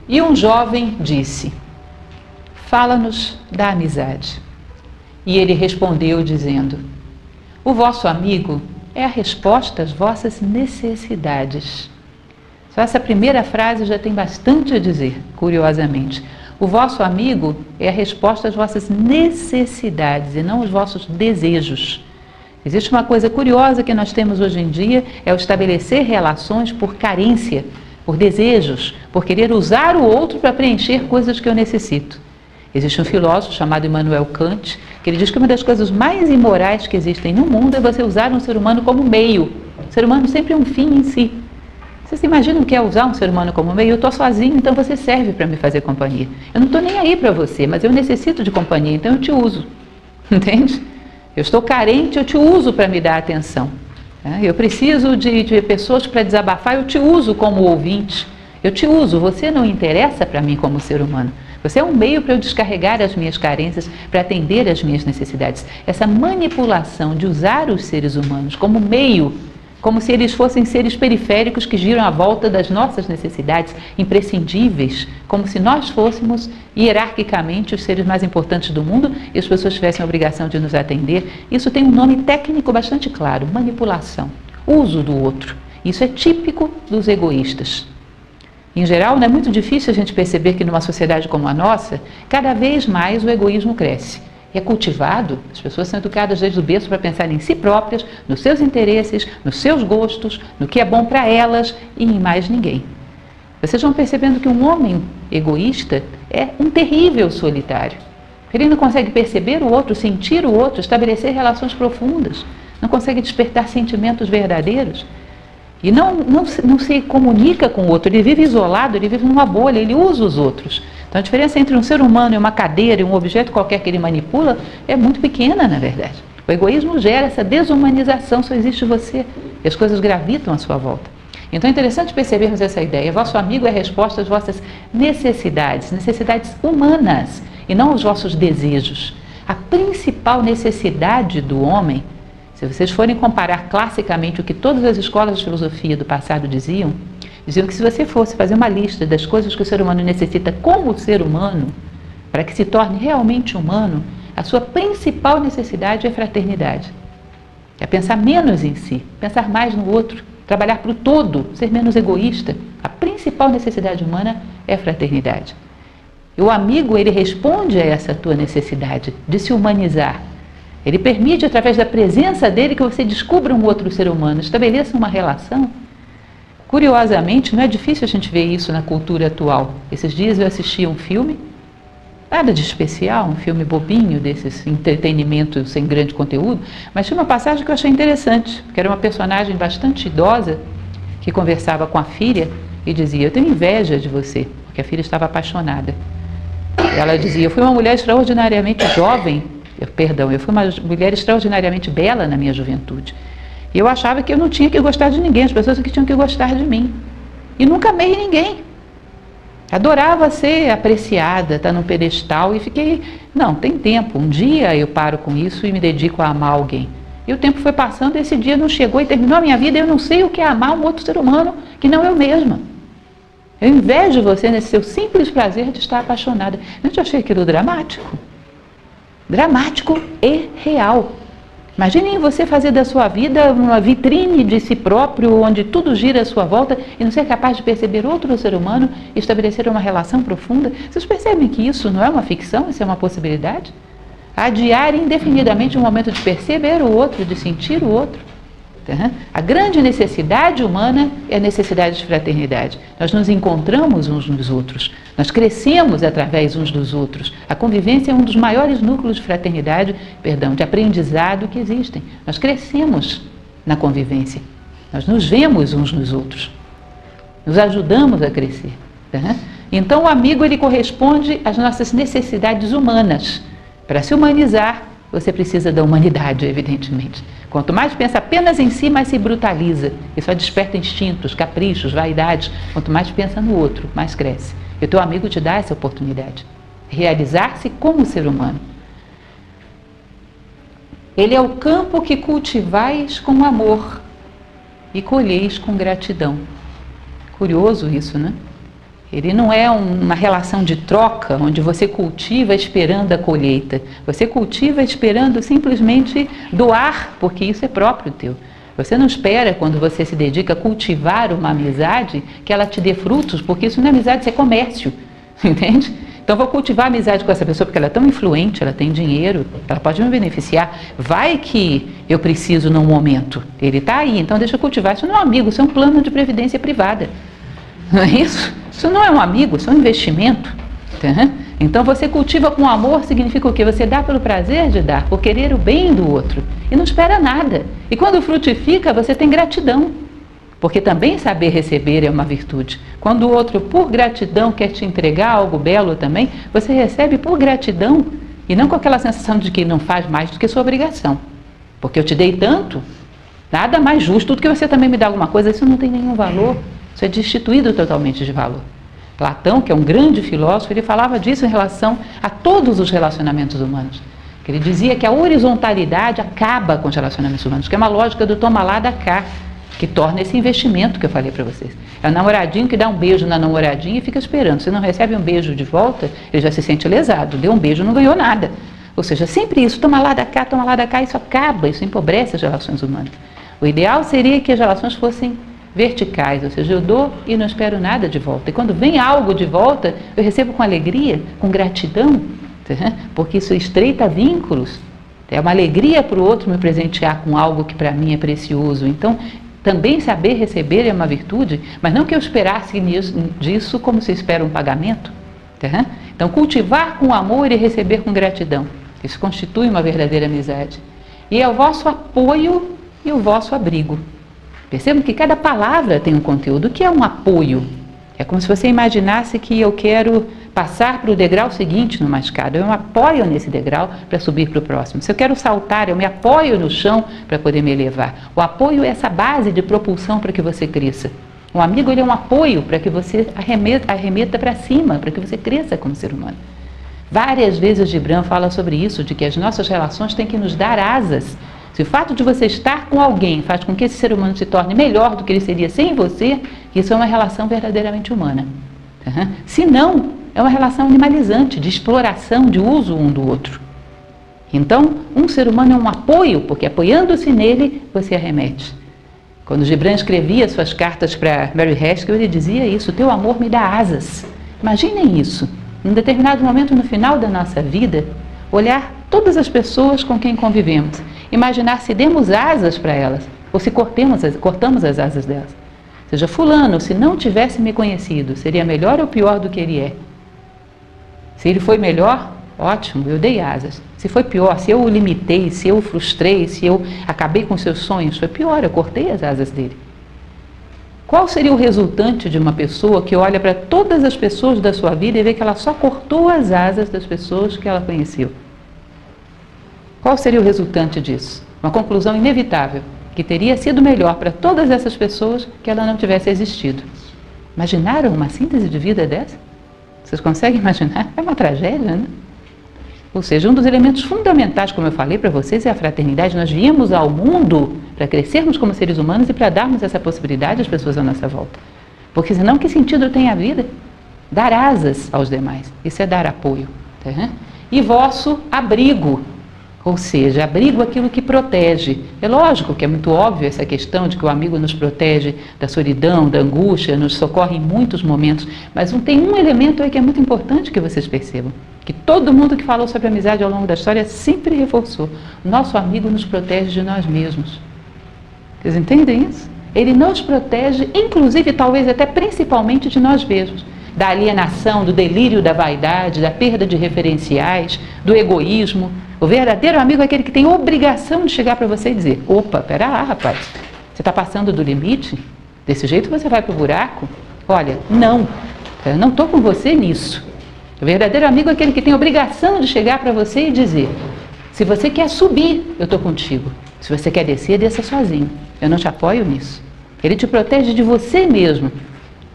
E um jovem disse: fala-nos da amizade. E ele respondeu dizendo: o vosso amigo é a resposta às vossas necessidades. Só essa primeira frase já tem bastante a dizer, curiosamente. O vosso amigo é a resposta às vossas necessidades e não os vossos desejos. Existe uma coisa curiosa que nós temos hoje em dia, é o estabelecer relações por carência, por desejos, por querer usar o outro para preencher coisas que eu necessito. Existe um filósofo chamado Immanuel Kant, que ele diz que uma das coisas mais imorais que existem no mundo é você usar um ser humano como meio. O ser humano sempre é um fim em si. Vocês imaginam o que é usar um ser humano como meio? Eu estou sozinho, então você serve para me fazer companhia. Eu não estou nem aí para você, mas eu necessito de companhia, então eu te uso. Entende? Eu estou carente, eu te uso para me dar atenção. Eu preciso de pessoas para desabafar, eu te uso como ouvinte. Eu te uso, você não interessa para mim como ser humano. Você é um meio para eu descarregar as minhas carências, para atender às minhas necessidades. Essa manipulação de usar os seres humanos como meio, como se eles fossem seres periféricos que giram à volta das nossas necessidades, imprescindíveis, como se nós fôssemos hierarquicamente os seres mais importantes do mundo e as pessoas tivessem a obrigação de nos atender. Isso tem um nome técnico bastante claro: manipulação, uso do outro. Isso é típico dos egoístas. Em geral, não é muito difícil a gente perceber que numa sociedade como a nossa, cada vez mais o egoísmo cresce. É cultivado, as pessoas são educadas desde o berço para pensar em si próprias, nos seus interesses, nos seus gostos, no que é bom para elas e em mais ninguém. Vocês vão percebendo que um homem egoísta é um terrível solitário. Ele não consegue perceber o outro, sentir o outro, estabelecer relações profundas, não consegue despertar sentimentos verdadeiros. E não se comunica com o outro, ele vive isolado, ele vive numa bolha, ele usa os outros. Então a diferença entre um ser humano e uma cadeira e um objeto qualquer que ele manipula é muito pequena, na verdade. O egoísmo gera essa desumanização, só existe você, e as coisas gravitam à sua volta. Então é interessante percebermos essa ideia. Vosso amigo é a resposta às vossas necessidades, necessidades humanas, e não aos vossos desejos. A principal necessidade do homem, se vocês forem comparar classicamente o que todas as escolas de filosofia do passado diziam que se você fosse fazer uma lista das coisas que o ser humano necessita como ser humano, para que se torne realmente humano, a sua principal necessidade é fraternidade. É pensar menos em si, pensar mais no outro, trabalhar para o todo, ser menos egoísta. A principal necessidade humana é a fraternidade. E o amigo, ele responde a essa tua necessidade de se humanizar. Ele permite, através da presença dele, que você descubra um outro ser humano, estabeleça uma relação. Curiosamente, não é difícil a gente ver isso na cultura atual. Esses dias eu assisti um filme, nada de especial, um filme bobinho, desses entretenimento sem grande conteúdo, mas tinha uma passagem que eu achei interessante, que era uma personagem bastante idosa, que conversava com a filha e dizia: eu tenho inveja de você, porque a filha estava apaixonada. Ela dizia: eu fui uma mulher extraordinariamente jovem, eu fui uma mulher extraordinariamente bela na minha juventude. E eu achava que eu não tinha que gostar de ninguém, as pessoas que tinham que gostar de mim. E nunca amei ninguém. Adorava ser apreciada, estar num pedestal e fiquei... Não, tem tempo, um dia eu paro com isso e me dedico a amar alguém. E o tempo foi passando e esse dia não chegou e terminou a minha vida e eu não sei o que é amar um outro ser humano que não eu mesma. Eu invejo você nesse seu simples prazer de estar apaixonada. Eu já achei aquilo dramático. Dramático e real. Imaginem você fazer da sua vida uma vitrine de si próprio, onde tudo gira à sua volta e não ser capaz de perceber outro ser humano e estabelecer uma relação profunda. Vocês percebem que isso não é uma ficção, isso é uma possibilidade? Adiar indefinidamente o momento de perceber o outro, de sentir o outro. A grande necessidade humana é a necessidade de fraternidade. Nós nos encontramos uns nos outros, nós crescemos através uns dos outros. A convivência é um dos maiores núcleos de fraternidade, de aprendizado que existem. Nós crescemos na convivência, nós nos vemos uns nos outros, nos ajudamos a crescer. Então o amigo, ele corresponde às nossas necessidades humanas. Para se humanizar, você precisa da humanidade, evidentemente. Quanto mais pensa apenas em si, mais se brutaliza. E só desperta instintos, caprichos, vaidades. Quanto mais pensa no outro, mais cresce. E o teu amigo te dá essa oportunidade. Realizar-se como ser humano. Ele é o campo que cultivais com amor e colheis com gratidão. Curioso isso, né? Ele não é uma relação de troca, onde você cultiva esperando a colheita. Você cultiva esperando simplesmente doar, porque isso é próprio teu. Você não espera, quando você se dedica a cultivar uma amizade, que ela te dê frutos, porque isso não é amizade, isso é comércio. Entende? Então, vou cultivar amizade com essa pessoa porque ela é tão influente, ela tem dinheiro, ela pode me beneficiar. Vai que eu preciso num momento. Ele está aí, então deixa eu cultivar. Isso não é um amigo, isso é um plano de previdência privada. Não é isso? Isso não é um amigo, isso é um investimento. Tá? Então, você cultiva com amor significa o quê? Você dá pelo prazer de dar, por querer o bem do outro. E não espera nada. E quando frutifica, você tem gratidão. Porque também saber receber é uma virtude. Quando o outro, por gratidão, quer te entregar algo belo também, você recebe por gratidão e não com aquela sensação de que não faz mais do que sua obrigação. Porque eu te dei tanto, nada mais justo do que você também me dá alguma coisa, isso não tem nenhum valor, isso é destituído totalmente de valor. Platão, que é um grande filósofo, ele falava disso em relação a todos os relacionamentos humanos. Ele dizia que a horizontalidade acaba com os relacionamentos humanos, que é uma lógica do toma lá, dá cá, que torna esse investimento que eu falei para vocês. É o namoradinho que dá um beijo na namoradinha e fica esperando. Se não recebe um beijo de volta, ele já se sente lesado. Deu um beijo, não ganhou nada. Ou seja, sempre isso, toma lá da cá, isso acaba, isso empobrece as relações humanas. O ideal seria que as relações fossem verticais, ou seja, eu dou e não espero nada de volta. E quando vem algo de volta, eu recebo com alegria, com gratidão, porque isso estreita vínculos. É uma alegria para o outro me presentear com algo que para mim é precioso. Então, também saber receber é uma virtude, mas não que eu esperasse disso como se espera um pagamento. Tá? Então, cultivar com amor e receber com gratidão. Isso constitui uma verdadeira amizade. E é o vosso apoio e o vosso abrigo. Percebam que cada palavra tem um conteúdo. O que é um apoio? É como se você imaginasse que eu quero passar para o degrau seguinte numa escada. Eu me apoio nesse degrau para subir para o próximo. Se eu quero saltar, eu me apoio no chão para poder me elevar. O apoio é essa base de propulsão para que você cresça. Um amigo, ele é um apoio para que você arremeta para cima, para que você cresça como ser humano. Várias vezes Gibran fala sobre isso, de que as nossas relações têm que nos dar asas. Se o fato de você estar com alguém faz com que esse ser humano se torne melhor do que ele seria sem você, isso é uma relação verdadeiramente humana. Se não, é uma relação animalizante, de exploração, de uso um do outro. Então, um ser humano é um apoio, porque apoiando-se nele, você arremete. Quando Gibran escrevia suas cartas para Mary Haskell, ele dizia isso: teu amor me dá asas. Imaginem isso, em um determinado momento no final da nossa vida, olhar todas as pessoas com quem convivemos, imaginar se demos asas para elas, ou se cortamos as asas delas. Ou seja, fulano, se não tivesse me conhecido, seria melhor ou pior do que ele é? Se ele foi melhor, ótimo, eu dei asas. Se foi pior, se eu o limitei, se eu o frustrei, se eu acabei com seus sonhos, foi pior, eu cortei as asas dele. Qual seria o resultante de uma pessoa que olha para todas as pessoas da sua vida e vê que ela só cortou as asas das pessoas que ela conheceu? Qual seria o resultante disso? Uma conclusão inevitável, que teria sido melhor para todas essas pessoas que ela não tivesse existido. Imaginaram uma síntese de vida dessa? Vocês conseguem imaginar? É uma tragédia, né? Ou seja, um dos elementos fundamentais, como eu falei para vocês, é a fraternidade. Nós viemos ao mundo para crescermos como seres humanos e para darmos essa possibilidade às pessoas à nossa volta. Porque senão, que sentido tem a vida? Dar asas aos demais. Isso é dar apoio. Tá? E vosso abrigo. Ou seja, abrigo aquilo que protege. É lógico que é muito óbvio essa questão de que o amigo nos protege da solidão, da angústia, nos socorre em muitos momentos, mas tem um elemento aí que é muito importante que vocês percebam, que todo mundo que falou sobre amizade ao longo da história sempre reforçou. Nosso amigo nos protege de nós mesmos. Vocês entendem isso? Ele nos protege, inclusive, talvez até principalmente de nós mesmos. Da alienação, do delírio da vaidade, da perda de referenciais, do egoísmo. O verdadeiro amigo é aquele que tem obrigação de chegar para você e dizer: opa, pera lá, rapaz, você está passando do limite? Desse jeito você vai para o buraco? Olha, não, eu não estou com você nisso. O verdadeiro amigo é aquele que tem obrigação de chegar para você e dizer: se você quer subir, eu estou contigo. Se você quer descer, desça sozinho. Eu não te apoio nisso. Ele te protege de você mesmo,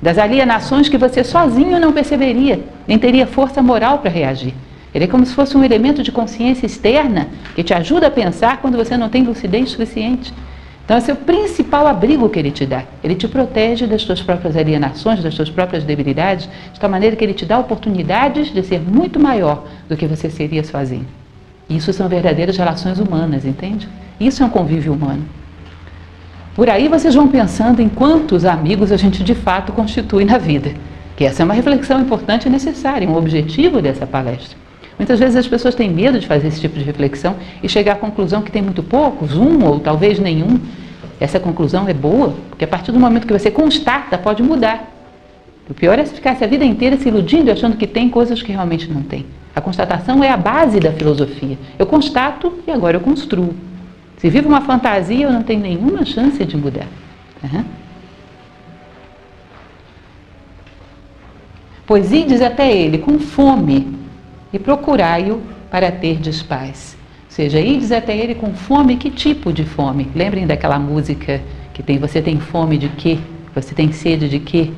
das alienações que você sozinho não perceberia, nem teria força moral para reagir. Ele é como se fosse um elemento de consciência externa que te ajuda a pensar quando você não tem lucidez suficiente. Então esse é o principal abrigo que ele te dá. Ele te protege das suas próprias alienações, das suas próprias debilidades, de tal maneira que ele te dá oportunidades de ser muito maior do que você seria sozinho. Isso são verdadeiras relações humanas, entende? Isso é um convívio humano. Por aí vocês vão pensando em quantos amigos a gente de fato constitui na vida. Que essa é uma reflexão importante e necessária, um objetivo dessa palestra. Muitas vezes as pessoas têm medo de fazer esse tipo de reflexão e chegar à conclusão que tem muito poucos, um ou talvez nenhum. Essa conclusão é boa, porque a partir do momento que você constata, pode mudar. O pior é se ficasse a vida inteira se iludindo e achando que tem coisas que realmente não tem. A constatação é a base da filosofia. Eu constato e agora eu construo. Se vivo uma fantasia, eu não tenho nenhuma chance de mudar. Pois ides até ele com fome e procurai-o para terdes paz. Ou seja, ides até ele com fome, que tipo de fome? Lembrem daquela música que tem, você tem fome de quê? Você tem sede de quê?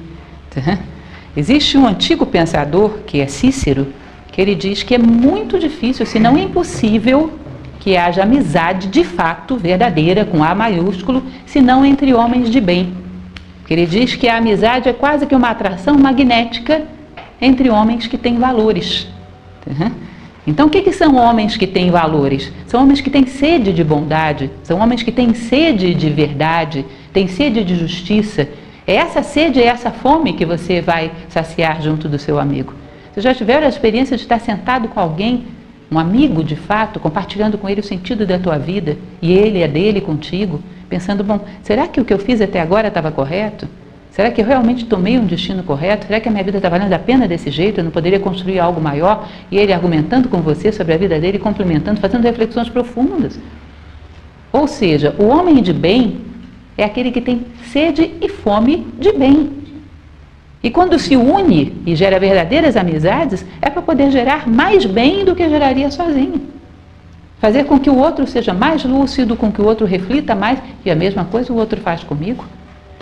Existe um antigo pensador, que é Cícero, que ele diz que é muito difícil, se não impossível, que haja amizade de fato verdadeira, com A maiúsculo, senão entre homens de bem. Porque ele diz que a amizade é quase que uma atração magnética entre homens que têm valores. Então, o que são homens que têm valores? São homens que têm sede de bondade, são homens que têm sede de verdade, têm sede de justiça. É essa sede, é essa fome que você vai saciar junto do seu amigo. Vocês já tiveram a experiência de estar sentado com alguém, um amigo de fato, compartilhando com ele o sentido da tua vida, e ele é dele contigo, pensando, bom, será que o que eu fiz até agora estava correto? Será que eu realmente tomei um destino correto? Será que a minha vida está valendo a pena desse jeito? Eu não poderia construir algo maior? E ele argumentando com você sobre a vida dele, complementando, fazendo reflexões profundas. Ou seja, o homem de bem é aquele que tem sede e fome de bem. E quando se une e gera verdadeiras amizades, é para poder gerar mais bem do que geraria sozinho. Fazer com que o outro seja mais lúcido, com que o outro reflita mais, e a mesma coisa o outro faz comigo.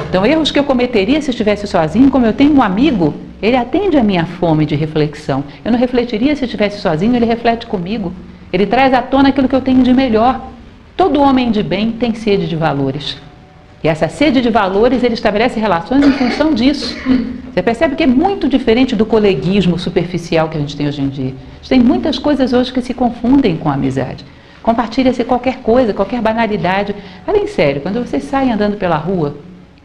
Então, erros que eu cometeria se estivesse sozinho, como eu tenho um amigo, ele atende a minha fome de reflexão. Eu não refletiria se estivesse sozinho, ele reflete comigo. Ele traz à tona aquilo que eu tenho de melhor. Todo homem de bem tem sede de valores. E essa sede de valores, ele estabelece relações em função disso. Você percebe que é muito diferente do coleguismo superficial que a gente tem hoje em dia. A gente tem muitas coisas hoje que se confundem com a amizade. Compartilha-se qualquer coisa, qualquer banalidade. Falem sério, quando vocês saem andando pela rua,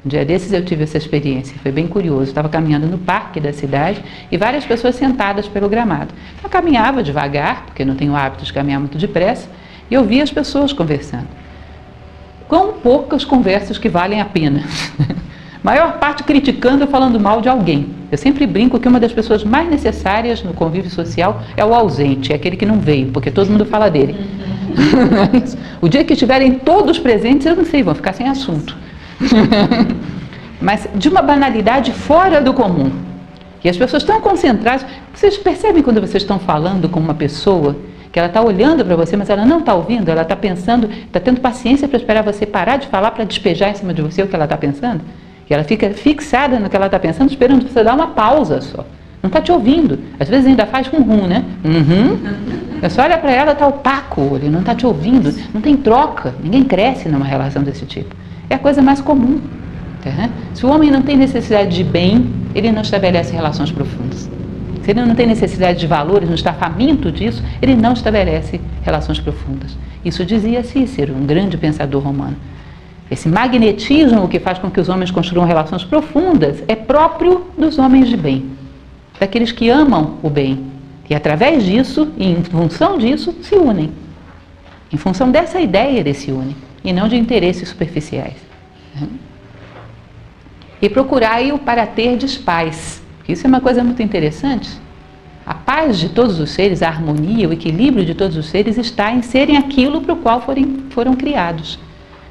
um dia desses eu tive essa experiência, foi bem curioso. Estava caminhando no parque da cidade e várias pessoas sentadas pelo gramado. Eu caminhava devagar, porque não tenho hábito de caminhar muito depressa, e eu via as pessoas conversando. Quão poucas conversas que valem a pena. Maior parte criticando ou falando mal de alguém. Eu sempre brinco que uma das pessoas mais necessárias no convívio social é o ausente, é aquele que não veio, porque todo mundo fala dele. O dia que estiverem todos presentes, eu não sei, vão ficar sem assunto. Mas de uma banalidade fora do comum. E as pessoas estão concentradas. Vocês percebem quando vocês estão falando com uma pessoa que ela está olhando para você, mas ela não está ouvindo, ela está pensando, está tendo paciência para esperar você parar de falar para despejar em cima de você o que ela está pensando? E ela fica fixada no que ela está pensando, esperando você dar uma pausa só. Não está te ouvindo. Às vezes ainda faz com né? Você olha para ela, está opaco o olho, não está te ouvindo. Não tem troca, ninguém cresce numa relação desse tipo. É a coisa mais comum. Tá? Se o homem não tem necessidade de bem, ele não estabelece relações profundas. Se ele não tem necessidade de valores, não está faminto disso, ele não estabelece relações profundas. Isso dizia Cícero, um grande pensador romano. Esse magnetismo que faz com que os homens construam relações profundas é próprio dos homens de bem, daqueles que amam o bem. E através disso, e em função disso, se unem. Em função dessa ideia, eles se unem, e não de interesses superficiais. E procurai-o para terdes paz. Isso é uma coisa muito interessante. A paz de todos os seres, a harmonia, o equilíbrio de todos os seres está em serem aquilo para o qual foram criados.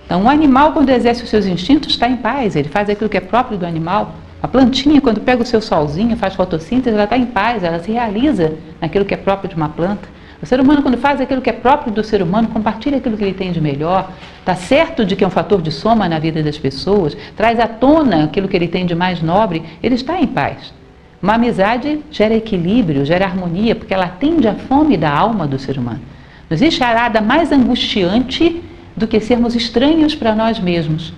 Então, um animal, quando exerce os seus instintos, está em paz, ele faz aquilo que é próprio do animal. A plantinha, quando pega o seu solzinho, faz fotossíntese, ela está em paz, ela se realiza naquilo que é próprio de uma planta. O ser humano, quando faz aquilo que é próprio do ser humano, compartilha aquilo que ele tem de melhor, está certo de que é um fator de soma na vida das pessoas, traz à tona aquilo que ele tem de mais nobre, ele está em paz. Uma amizade gera equilíbrio, gera harmonia, porque ela atende à fome da alma do ser humano. Não existe arada mais angustiante do que sermos estranhos para nós mesmos.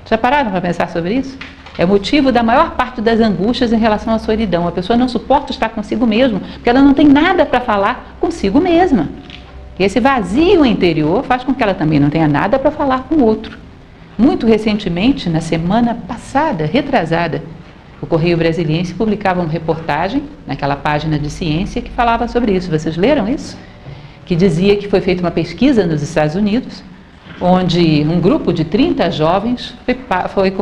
Já pararam para pensar sobre isso? É motivo da maior parte das angústias em relação à solidão. A pessoa não suporta estar consigo mesma, porque ela não tem nada para falar consigo mesma. E esse vazio interior faz com que ela também não tenha nada para falar com o outro. Muito recentemente, na semana passada, retrasada, o Correio Brasiliense publicava uma reportagem naquela página de ciência que falava sobre isso. Vocês leram isso? Que dizia que foi feita uma pesquisa nos Estados Unidos, onde um grupo de 30 jovens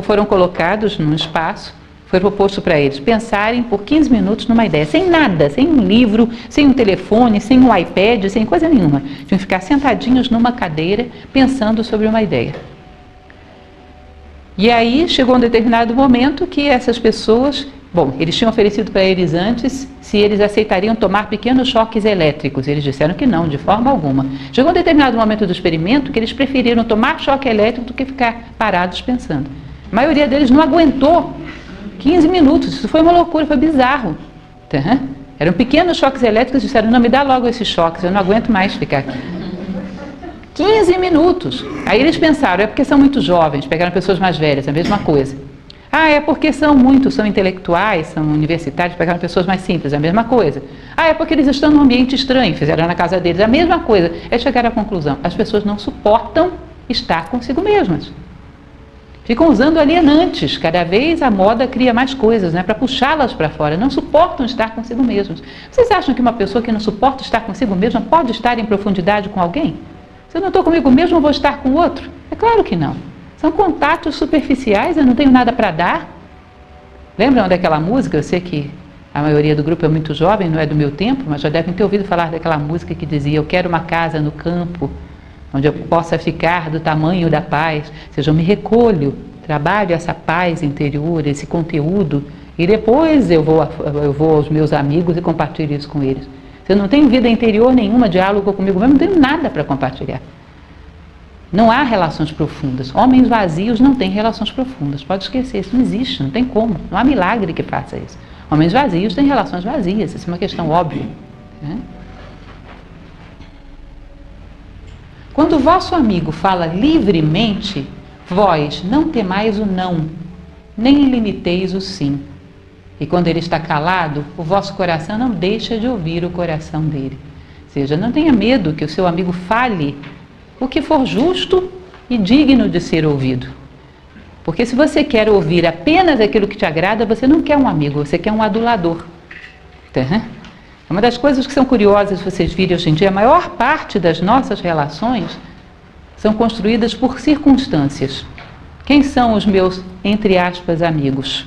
foram colocados num espaço, foi proposto para eles pensarem por 15 minutos numa ideia, sem nada, sem um livro, sem um telefone, sem um iPad, sem coisa nenhuma. Tinham que ficar sentadinhos numa cadeira pensando sobre uma ideia. E aí chegou um determinado momento que essas pessoas, eles tinham oferecido para eles antes se eles aceitariam tomar pequenos choques elétricos. Eles disseram que não, de forma alguma. Chegou um determinado momento do experimento que eles preferiram tomar choque elétrico do que ficar parados pensando. A maioria deles não aguentou 15 minutos, isso foi uma loucura, foi bizarro. Eram pequenos choques elétricos, disseram, não, me dá logo esses choques, eu não aguento mais ficar aqui. 15 minutos. Aí eles pensaram, é porque são muito jovens, pegaram pessoas mais velhas, a mesma coisa. É porque são intelectuais, são universitários, pegaram pessoas mais simples, a mesma coisa. É porque eles estão num ambiente estranho, fizeram na casa deles, a mesma coisa. É chegar à conclusão, as pessoas não suportam estar consigo mesmas. Ficam usando alienantes, cada vez a moda cria mais coisas, para puxá-las para fora, não suportam estar consigo mesmos. Vocês acham que uma pessoa que não suporta estar consigo mesma pode estar em profundidade com alguém? Se eu não estou comigo mesmo, eu vou estar com o outro? É claro que não. São contatos superficiais, eu não tenho nada para dar. Lembram daquela música? Eu sei que a maioria do grupo é muito jovem, não é do meu tempo, mas já devem ter ouvido falar daquela música que dizia, eu quero uma casa no campo, onde eu possa ficar do tamanho da paz. Ou seja, eu me recolho, trabalho essa paz interior, esse conteúdo, e depois eu vou aos meus amigos e compartilho isso com eles. Se eu não tenho vida interior nenhuma, diálogo comigo mesmo, não tenho nada para compartilhar. Não há relações profundas. Homens vazios não têm relações profundas. Pode esquecer, isso não existe, não tem como. Não há milagre que faça isso. Homens vazios têm relações vazias, isso é uma questão óbvia. Quando o vosso amigo fala livremente, vós não temais o não, nem limiteis o sim. E quando ele está calado, o vosso coração não deixa de ouvir o coração dele. Ou seja, não tenha medo que o seu amigo fale o que for justo e digno de ser ouvido. Porque se você quer ouvir apenas aquilo que te agrada, você não quer um amigo, você quer um adulador. Uma das coisas que são curiosas vocês virem hoje em dia, a maior parte das nossas relações são construídas por circunstâncias. Quem são os meus, entre aspas, amigos?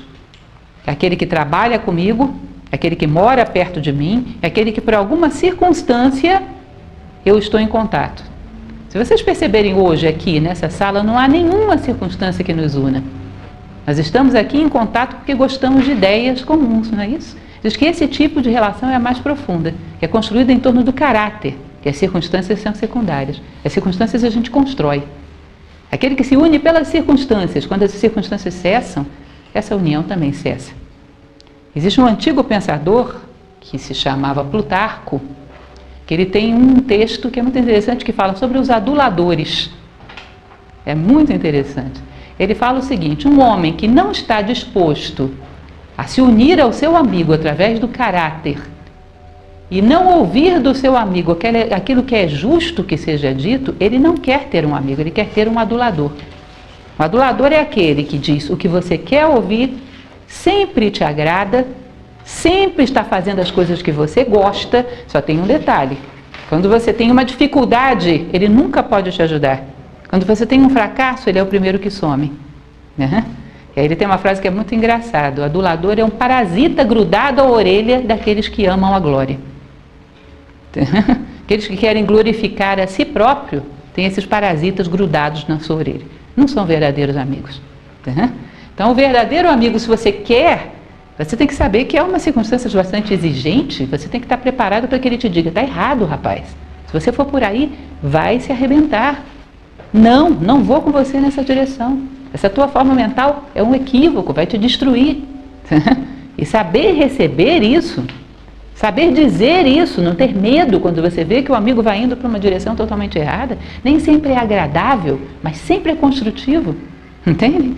Aquele que trabalha comigo, aquele que mora perto de mim, aquele que por alguma circunstância eu estou em contato. Se vocês perceberem hoje aqui nessa sala, não há nenhuma circunstância que nos una. Nós estamos aqui em contato porque gostamos de ideias comuns, não é isso? Diz que esse tipo de relação é a mais profunda, que é construída em torno do caráter, que as circunstâncias são secundárias. As circunstâncias a gente constrói. Aquele que se une pelas circunstâncias, quando as circunstâncias cessam, essa união também cessa. Existe um antigo pensador, que se chamava Plutarco, que ele tem um texto que é muito interessante, que fala sobre os aduladores. É muito interessante. Ele fala o seguinte, um homem que não está disposto a se unir ao seu amigo através do caráter e não ouvir do seu amigo aquilo que é justo que seja dito, ele não quer ter um amigo, ele quer ter um adulador. O adulador é aquele que diz o que você quer ouvir, sempre te agrada, sempre está fazendo as coisas que você gosta, só tem um detalhe. Quando você tem uma dificuldade, ele nunca pode te ajudar. Quando você tem um fracasso, ele é o primeiro que some. E aí ele tem uma frase que é muito engraçada. O adulador é um parasita grudado à orelha daqueles que amam a glória. Aqueles que querem glorificar a si próprio, têm esses parasitas grudados na sua orelha. Não são verdadeiros amigos. Então, o verdadeiro amigo, se você quer, você tem que saber que é uma circunstância bastante exigente, você tem que estar preparado para que ele te diga, está errado, rapaz. Se você for por aí, vai se arrebentar. Não vou com você nessa direção. Essa tua forma mental é um equívoco, vai te destruir. E saber receber isso, Saber dizer isso, não ter medo quando você vê que o amigo vai indo para uma direção totalmente errada, nem sempre é agradável, mas sempre é construtivo, entende?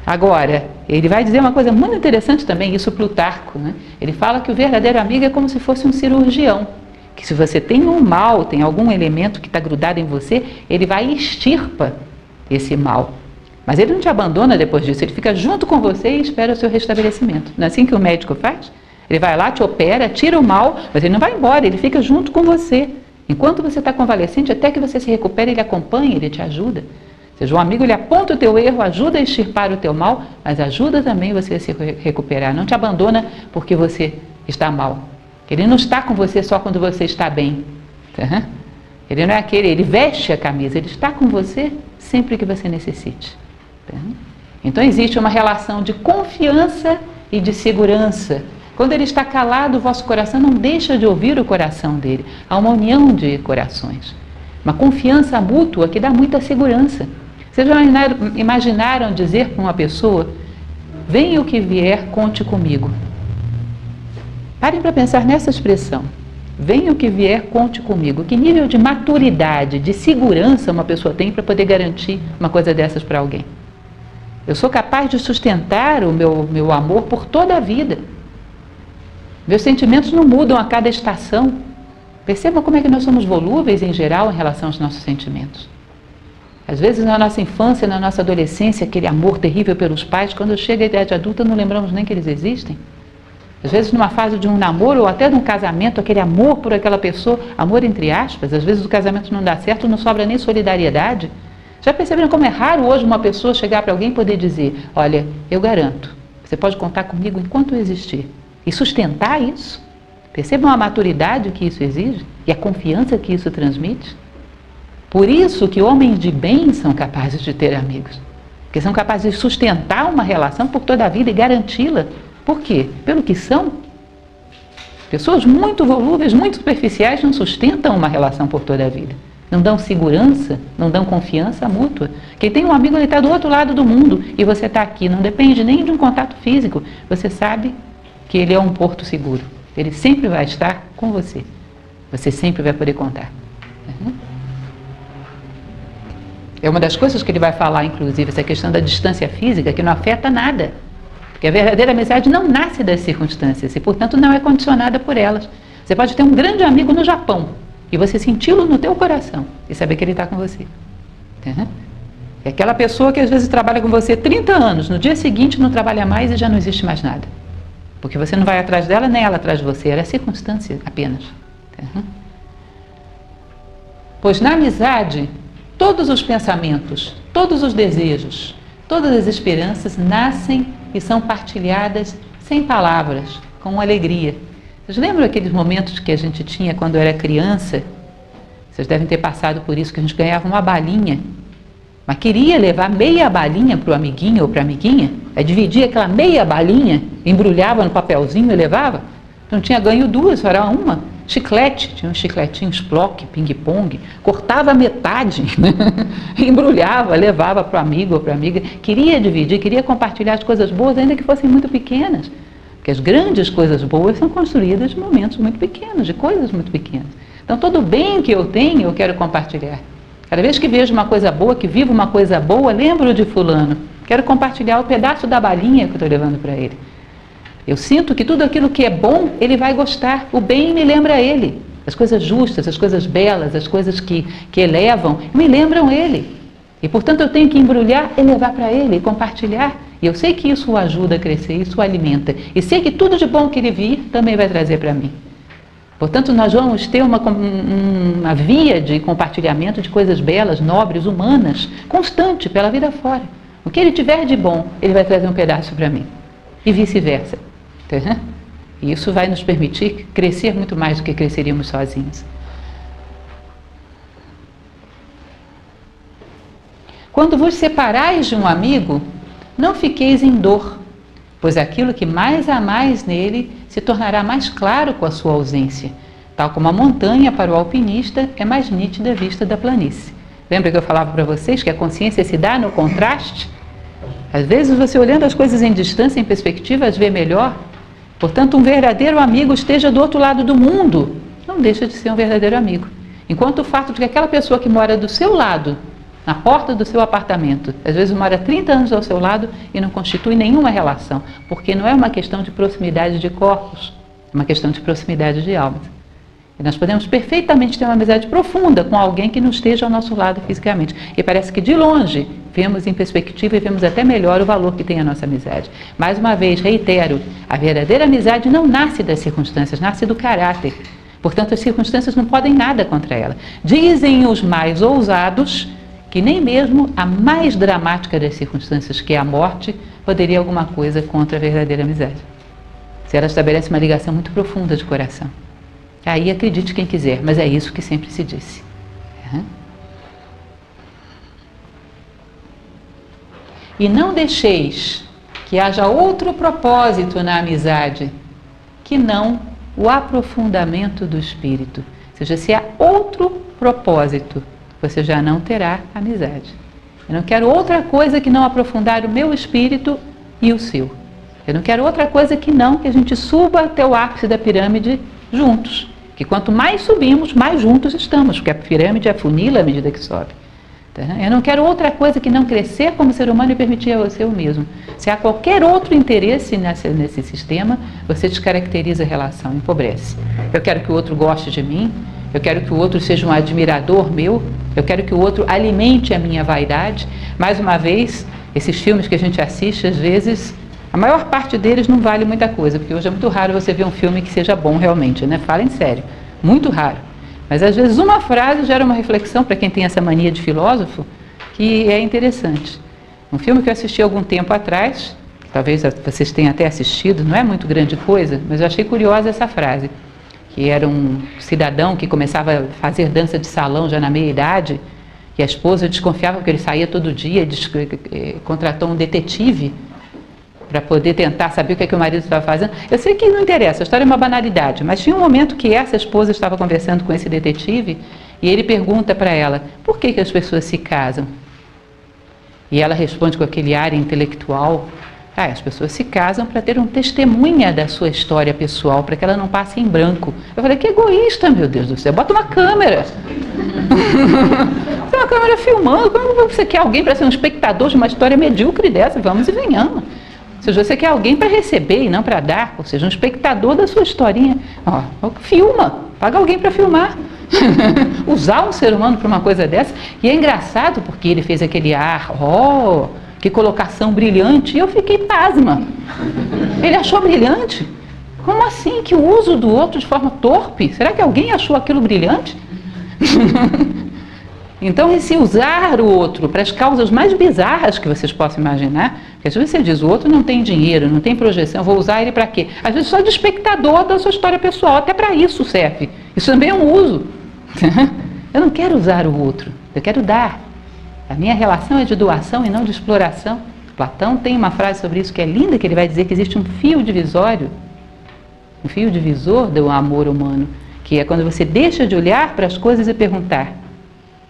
Agora, ele vai dizer uma coisa muito interessante também, isso Plutarco, né? Ele fala que o verdadeiro amigo é como se fosse um cirurgião, que se você tem um mal, tem algum elemento que está grudado em você, ele vai e extirpa esse mal. Mas ele não te abandona depois disso, ele fica junto com você e espera o seu restabelecimento. Não é assim que o médico faz? Ele vai lá, te opera, tira o mal, mas ele não vai embora, ele fica junto com você. Enquanto você está convalescente, até que você se recupere, ele acompanha, ele te ajuda. Ou seja, o amigo ele aponta o teu erro, ajuda a extirpar o teu mal, mas ajuda também você a se recuperar. Não te abandona porque você está mal. Ele não está com você só quando você está bem. Tá? Ele não é aquele, ele veste a camisa, ele está com você sempre que você necessite. Tá? Então existe uma relação de confiança e de segurança. Quando ele está calado, o vosso coração não deixa de ouvir o coração dele. Há uma união de corações. Uma confiança mútua que dá muita segurança. Vocês já imaginaram dizer para uma pessoa: venha o que vier, conte comigo. Parem para pensar nessa expressão. Venha o que vier, conte comigo. Que nível de maturidade, de segurança uma pessoa tem para poder garantir uma coisa dessas para alguém? Eu sou capaz de sustentar o meu amor por toda a vida. Meus sentimentos não mudam a cada estação. Percebam como é que nós somos volúveis em geral em relação aos nossos sentimentos. Às vezes na nossa infância, na nossa adolescência, aquele amor terrível pelos pais, quando chega a idade adulta não lembramos nem que eles existem. Às vezes numa fase de um namoro ou até de um casamento, aquele amor por aquela pessoa, amor entre aspas, às vezes o casamento não dá certo, não sobra nem solidariedade. Já perceberam como é raro hoje uma pessoa chegar para alguém e poder dizer: olha, eu garanto, você pode contar comigo enquanto eu existir. E sustentar isso. Percebam a maturidade que isso exige e a confiança que isso transmite. Por isso que homens de bem são capazes de ter amigos. Porque são capazes de sustentar uma relação por toda a vida e garanti-la. Por quê? Pelo que são. Pessoas muito volúveis, muito superficiais não sustentam uma relação por toda a vida. Não dão segurança, não dão confiança mútua. Quem tem um amigo, ele está do outro lado do mundo e você está aqui. Não depende nem de um contato físico. Você sabe que ele é um porto seguro. Ele sempre vai estar com você. Você sempre vai poder contar. É uma das coisas que ele vai falar, inclusive, essa questão da distância física, que não afeta nada. Porque a verdadeira amizade não nasce das circunstâncias e, portanto, não é condicionada por elas. Você pode ter um grande amigo no Japão e você senti-lo no teu coração e saber que ele está com você. É aquela pessoa que às vezes trabalha com você 30 anos, no dia seguinte não trabalha mais e já não existe mais nada. Porque você não vai atrás dela, nem ela atrás de você, era circunstância apenas. Pois na amizade, todos os pensamentos, todos os desejos, todas as esperanças nascem e são partilhadas sem palavras, com alegria. Vocês lembram aqueles momentos que a gente tinha quando era criança? Vocês devem ter passado por isso, que a gente ganhava uma balinha, mas queria levar meia balinha para o amiguinho ou para a amiguinha, aí dividia aquela meia balinha, embrulhava no papelzinho e levava. Não tinha ganho duas, era uma. Chiclete, tinha uns chicletinhos, ploque, ping-pong, cortava a metade, embrulhava, levava para o amigo ou para a amiga. Queria dividir, queria compartilhar as coisas boas, ainda que fossem muito pequenas. Porque as grandes coisas boas são construídas de momentos muito pequenos, de coisas muito pequenas. Então, todo bem que eu tenho, eu quero compartilhar. Cada vez que vejo uma coisa boa, que vivo uma coisa boa, lembro de fulano. Quero compartilhar o pedaço da balinha que eu estou levando para ele. Eu sinto que tudo aquilo que é bom, ele vai gostar. O bem me lembra ele. As coisas justas, as coisas belas, as coisas que elevam, me lembram ele. E, portanto, eu tenho que embrulhar e levar para ele, e compartilhar. E eu sei que isso o ajuda a crescer, isso o alimenta. E sei que tudo de bom que ele vir também vai trazer para mim. Portanto, nós vamos ter uma via de compartilhamento de coisas belas, nobres, humanas, constante pela vida fora. O que ele tiver de bom, ele vai trazer um pedaço para mim. E vice-versa. E isso vai nos permitir crescer muito mais do que cresceríamos sozinhos. Quando vos separais de um amigo, não fiqueis em dor, pois aquilo que mais amais nele se tornará mais claro com a sua ausência, tal como a montanha para o alpinista é mais nítida à vista da planície. Lembra que eu falava para vocês que a consciência se dá no contraste? Às vezes você olhando as coisas em distância, em perspectiva, as vê melhor, Portanto, um verdadeiro amigo esteja do outro lado do mundo, não deixa de ser um verdadeiro amigo. Enquanto o fato de que aquela pessoa que mora do seu lado, na porta do seu apartamento, às vezes mora 30 anos ao seu lado e não constitui nenhuma relação, porque não é uma questão de proximidade de corpos, é uma questão de proximidade de almas. E nós podemos perfeitamente ter uma amizade profunda com alguém que não esteja ao nosso lado fisicamente. E parece que de longe vemos em perspectiva e vemos até melhor o valor que tem a nossa amizade. Mais uma vez, reitero, a verdadeira amizade não nasce das circunstâncias, nasce do caráter. Portanto, as circunstâncias não podem nada contra ela. Dizem os mais ousados que nem mesmo a mais dramática das circunstâncias, que é a morte, poderia alguma coisa contra a verdadeira amizade. Se ela estabelece uma ligação muito profunda de coração. Aí acredite quem quiser, mas é isso que sempre se disse. E não deixeis que haja outro propósito na amizade que não o aprofundamento do espírito. Ou seja, se há outro propósito, você já não terá amizade. Eu não quero outra coisa que não aprofundar o meu espírito e o seu. Eu não quero outra coisa que não que a gente suba até o ápice da pirâmide juntos. Que quanto mais subimos, mais juntos estamos, porque a pirâmide afunila à medida que sobe. Eu não quero outra coisa que não crescer como ser humano e permitir a você o mesmo. Se há qualquer outro interesse nesse sistema, você descaracteriza a relação, empobrece. Eu quero que o outro goste de mim, eu quero que o outro seja um admirador meu, eu quero que o outro alimente a minha vaidade. Mais uma vez, esses filmes que a gente assiste, às vezes, a maior parte deles não vale muita coisa, porque hoje é muito raro você ver um filme que seja bom realmente, né? Falem sério, muito raro. Mas às vezes uma frase gera uma reflexão para quem tem essa mania de filósofo, que é interessante. Um filme que eu assisti há algum tempo atrás, talvez vocês tenham até assistido, não é muito grande coisa, mas eu achei curiosa essa frase, que era um cidadão que começava a fazer dança de salão já na meia-idade, e a esposa desconfiava porque ele saía todo dia e contratou um detetive para poder tentar saber o que é que o marido estava fazendo. Eu sei que não interessa, a história é uma banalidade, mas tinha um momento que essa esposa estava conversando com esse detetive e ele pergunta para ela, por que as pessoas se casam? E ela responde com aquele ar intelectual, as pessoas se casam para ter um testemunha da sua história pessoal, para que ela não passe em branco. Eu falei, que egoísta, meu Deus do céu, bota uma câmera. Tem uma câmera filmando, como você quer alguém para ser um espectador de uma história medíocre dessa? Vamos e venhamos. Ou seja, você quer alguém para receber e não para dar, ou seja, um espectador da sua historinha. Filma, paga alguém para filmar. Usar um ser humano para uma coisa dessa. E é engraçado porque ele fez aquele ar, que colocação brilhante, e eu fiquei pasma. Ele achou brilhante? Como assim? Que o uso do outro de forma torpe? Será que alguém achou aquilo brilhante? Então, esse usar o outro para as causas mais bizarras que vocês possam imaginar, porque às vezes você diz, o outro não tem dinheiro, não tem projeção, eu vou usar ele para quê? Às vezes só de espectador da sua história pessoal, até para isso serve. Isso também é um uso. Eu não quero usar o outro, eu quero dar. A minha relação é de doação e não de exploração. Platão tem uma frase sobre isso que é linda, que ele vai dizer que existe um fio divisório, um fio divisor do amor humano, que é quando você deixa de olhar para as coisas e perguntar,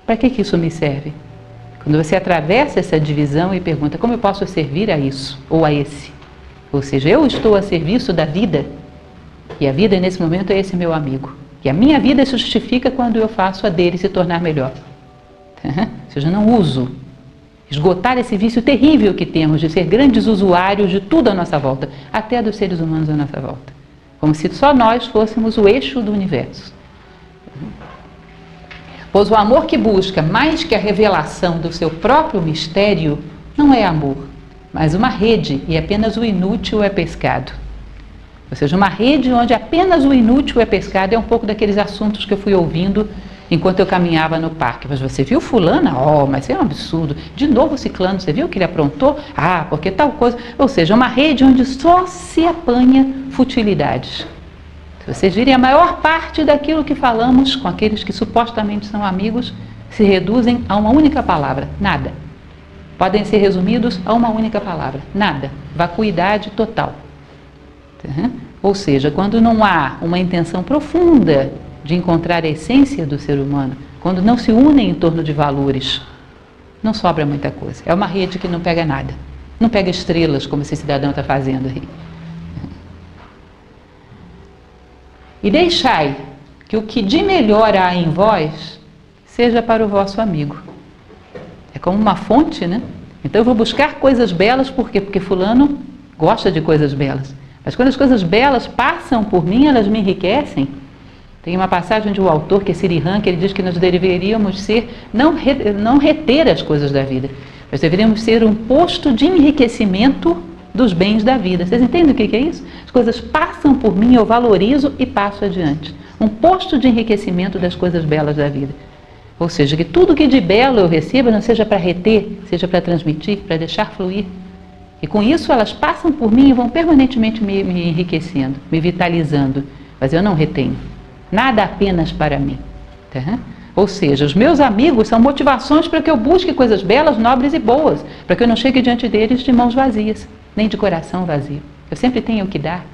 para que isso me serve? Quando você atravessa essa divisão e pergunta, como eu posso servir a isso ou a esse? Ou seja, eu estou a serviço da vida, e a vida nesse momento é esse meu amigo. E a minha vida se justifica quando eu faço a dele se tornar melhor. Ou seja, não uso. Esgotar esse vício terrível que temos de ser grandes usuários de tudo à nossa volta, até dos seres humanos à nossa volta. Como se só nós fôssemos o eixo do universo. Pois o amor que busca mais que a revelação do seu próprio mistério não é amor, mas uma rede e apenas o inútil é pescado. Ou seja, uma rede onde apenas o inútil é pescado é um pouco daqueles assuntos que eu fui ouvindo enquanto eu caminhava no parque. Mas você viu fulana? Mas é um absurdo. De novo ciclano, você viu que ele aprontou? Porque tal coisa. Ou seja, uma rede onde só se apanha futilidades. Se vocês virem, a maior parte daquilo que falamos com aqueles que supostamente são amigos se reduzem a uma única palavra, nada. Podem ser resumidos a uma única palavra, nada. Vacuidade total. Ou seja, quando não há uma intenção profunda de encontrar a essência do ser humano, quando não se unem em torno de valores, não sobra muita coisa. É uma rede que não pega nada. Não pega estrelas, como esse cidadão está fazendo aí. E deixai que o que de melhor há em vós seja para o vosso amigo. É como uma fonte, né? Então eu vou buscar coisas belas, por quê? Porque fulano gosta de coisas belas. Mas quando as coisas belas passam por mim, elas me enriquecem. Tem uma passagem de um autor, que é Sirihan, que ele diz que nós deveríamos não reter as coisas da vida. Nós deveríamos ser um posto de enriquecimento dos bens da vida. Vocês entendem o que é isso? As coisas passam por mim, eu valorizo e passo adiante. Um posto de enriquecimento das coisas belas da vida. Ou seja, que tudo que de belo eu receba não seja para reter, seja para transmitir, para deixar fluir. E com isso elas passam por mim e vão permanentemente me enriquecendo, me vitalizando. Mas eu não retenho. Nada apenas para mim. Tá? Ou seja, os meus amigos são motivações para que eu busque coisas belas, nobres e boas, para que eu não chegue diante deles de mãos vazias, nem de coração vazio. Eu sempre tenho o que dar.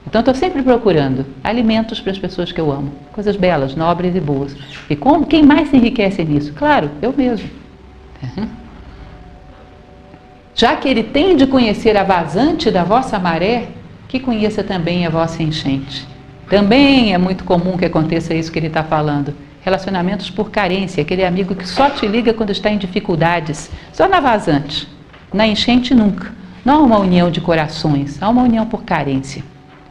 Então estou sempre procurando alimentos para as pessoas que eu amo, coisas belas, nobres e boas. E quem mais se enriquece nisso? Claro, eu mesmo. Já que ele tem de conhecer a vazante da vossa maré, que conheça também a vossa enchente. Também é muito comum que aconteça isso que ele está falando. Relacionamentos por carência, aquele amigo que só te liga quando está em dificuldades, só na vazante, na enchente nunca. Não há uma união de corações, há uma união por carência.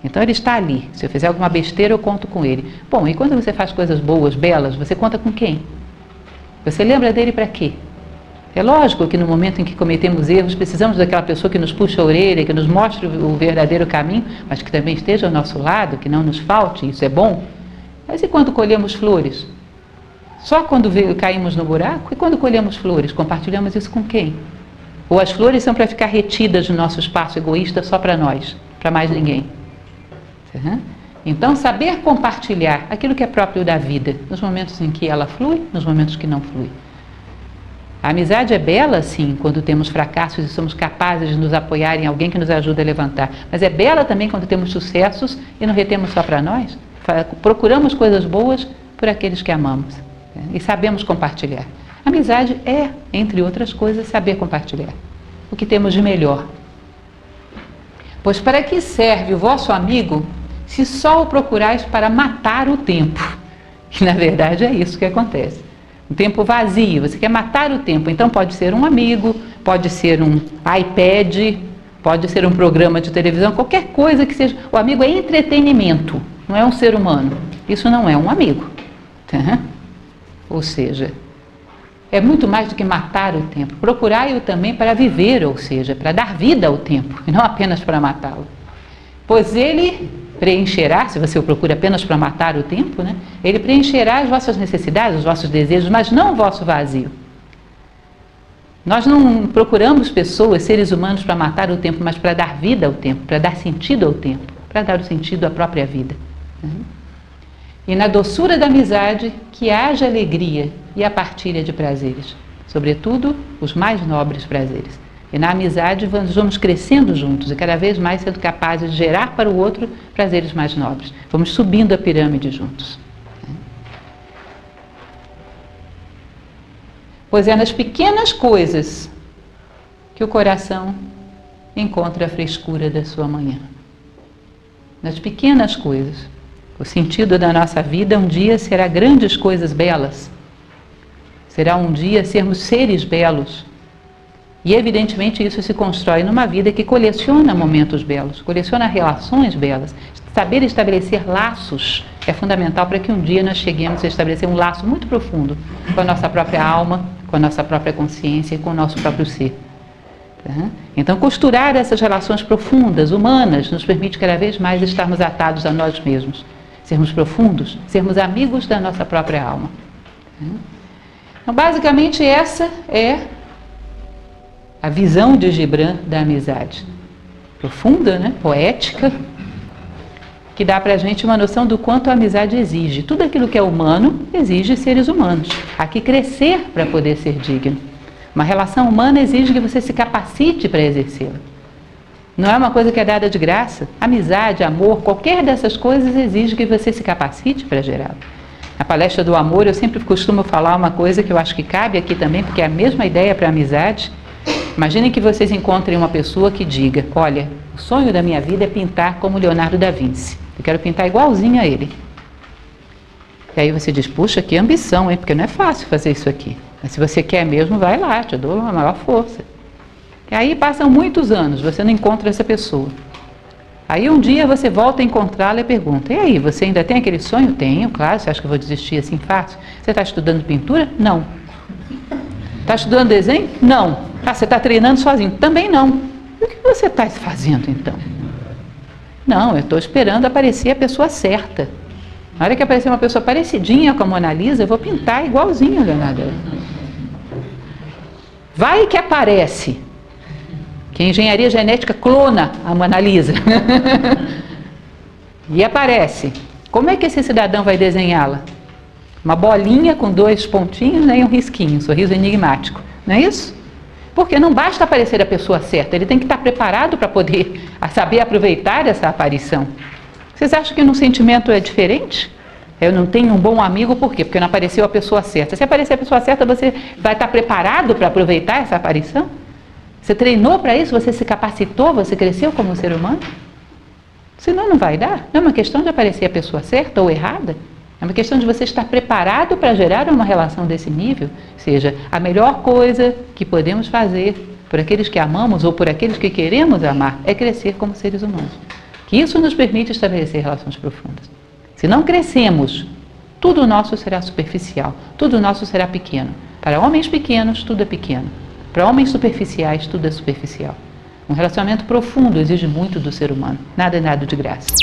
Então ele está ali, se eu fizer alguma besteira eu conto com ele. Bom, e quando você faz coisas boas, belas, você conta com quem? Você lembra dele para quê? É lógico que no momento em que cometemos erros, precisamos daquela pessoa que nos puxa a orelha, que nos mostre o verdadeiro caminho, mas que também esteja ao nosso lado, que não nos falte, isso é bom. Mas e quando colhemos flores? Só quando caímos no buraco? E quando colhemos flores, compartilhamos isso com quem? Ou as flores são para ficar retidas no nosso espaço egoísta só para nós, para mais ninguém? Então, saber compartilhar aquilo que é próprio da vida, nos momentos em que ela flui, nos momentos que não flui. A amizade é bela, sim, quando temos fracassos e somos capazes de nos apoiar em alguém que nos ajuda a levantar. Mas é bela também quando temos sucessos e não retemos só para nós. Procuramos coisas boas por aqueles que amamos. E sabemos compartilhar. Amizade é, entre outras coisas, saber compartilhar o que temos de melhor. Pois para que serve o vosso amigo se só o procurais para matar o tempo? Que na verdade é isso que acontece. Um tempo vazio, você quer matar o tempo. Então pode ser um amigo, pode ser um iPad, pode ser um programa de televisão, qualquer coisa que seja. O amigo é entretenimento, não é um ser humano. Isso não é um amigo. Ou seja, é muito mais do que matar o tempo. Procurai-o também para viver, ou seja, para dar vida ao tempo, e não apenas para matá-lo. Pois ele preencherá, se você o procura apenas para matar o tempo, né? Ele preencherá as vossas necessidades, os vossos desejos, mas não o vosso vazio. Nós não procuramos pessoas, seres humanos, para matar o tempo, mas para dar vida ao tempo, para dar sentido ao tempo, para dar o sentido à própria vida. E na doçura da amizade que haja alegria e a partilha de prazeres, sobretudo os mais nobres prazeres. E na amizade vamos crescendo juntos e cada vez mais sendo capazes de gerar para o outro prazeres mais nobres. Vamos subindo a pirâmide juntos. Pois é nas pequenas coisas que o coração encontra a frescura da sua manhã. Nas pequenas coisas. O sentido da nossa vida um dia será grandes coisas belas. Será um dia sermos seres belos. E evidentemente isso se constrói numa vida que coleciona momentos belos, coleciona relações belas. Saber estabelecer laços é fundamental para que um dia nós cheguemos a estabelecer um laço muito profundo com a nossa própria alma, com a nossa própria consciência e com o nosso próprio ser. Então costurar essas relações profundas, humanas, nos permite cada vez mais estarmos atados a nós mesmos. Sermos profundos, sermos amigos da nossa própria alma. Então basicamente essa é a visão de Gibran da amizade. Profunda, né? Poética, que dá para a gente uma noção do quanto a amizade exige. Tudo aquilo que é humano exige seres humanos. Há que crescer para poder ser digno. Uma relação humana exige que você se capacite para exercê-la. Não é uma coisa que é dada de graça. Amizade, amor, qualquer dessas coisas exige que você se capacite para gerá-la. Na palestra do amor eu sempre costumo falar uma coisa que eu acho que cabe aqui também, porque é a mesma ideia para a amizade. Imaginem que vocês encontrem uma pessoa que diga: olha, o sonho da minha vida é pintar como Leonardo da Vinci. Eu quero pintar igualzinho a ele. E aí você diz, puxa, que ambição, hein? Porque não é fácil fazer isso aqui. Mas se você quer mesmo, vai lá, te dou a maior força. E aí passam muitos anos, você não encontra essa pessoa. Aí um dia você volta a encontrá-la e pergunta, e aí, você ainda tem aquele sonho? Tenho, claro, você acha que eu vou desistir assim fácil? Você está estudando pintura? Não. Está estudando desenho? Não. Ah, você está treinando sozinho? Também não. E o que você está fazendo então? Não, eu estou esperando aparecer a pessoa certa. Na hora que aparecer uma pessoa parecidinha com a Mona Lisa, eu vou pintar igualzinho a Leonardo. Vai que aparece. Que a engenharia genética clona a Mona Lisa. E aparece. Como é que esse cidadão vai desenhá-la? Uma bolinha com 2 pontinhos, né, e um risquinho, um sorriso enigmático. Não é isso? Porque não basta aparecer a pessoa certa, ele tem que estar preparado para poder saber aproveitar essa aparição. Vocês acham que no sentimento é diferente? Eu não tenho um bom amigo, por quê? Porque não apareceu a pessoa certa. Se aparecer a pessoa certa, você vai estar preparado para aproveitar essa aparição? Você treinou para isso? Você se capacitou? Você cresceu como ser humano? Senão não vai dar. Não é uma questão de aparecer a pessoa certa ou errada. É uma questão de você estar preparado para gerar uma relação desse nível. Ou seja, a melhor coisa que podemos fazer por aqueles que amamos ou por aqueles que queremos amar é crescer como seres humanos. Que isso nos permite estabelecer relações profundas. Se não crescemos, tudo nosso será superficial, tudo nosso será pequeno. Para homens pequenos, tudo é pequeno. Para homens superficiais, tudo é superficial. Um relacionamento profundo exige muito do ser humano. Nada é nada de graça.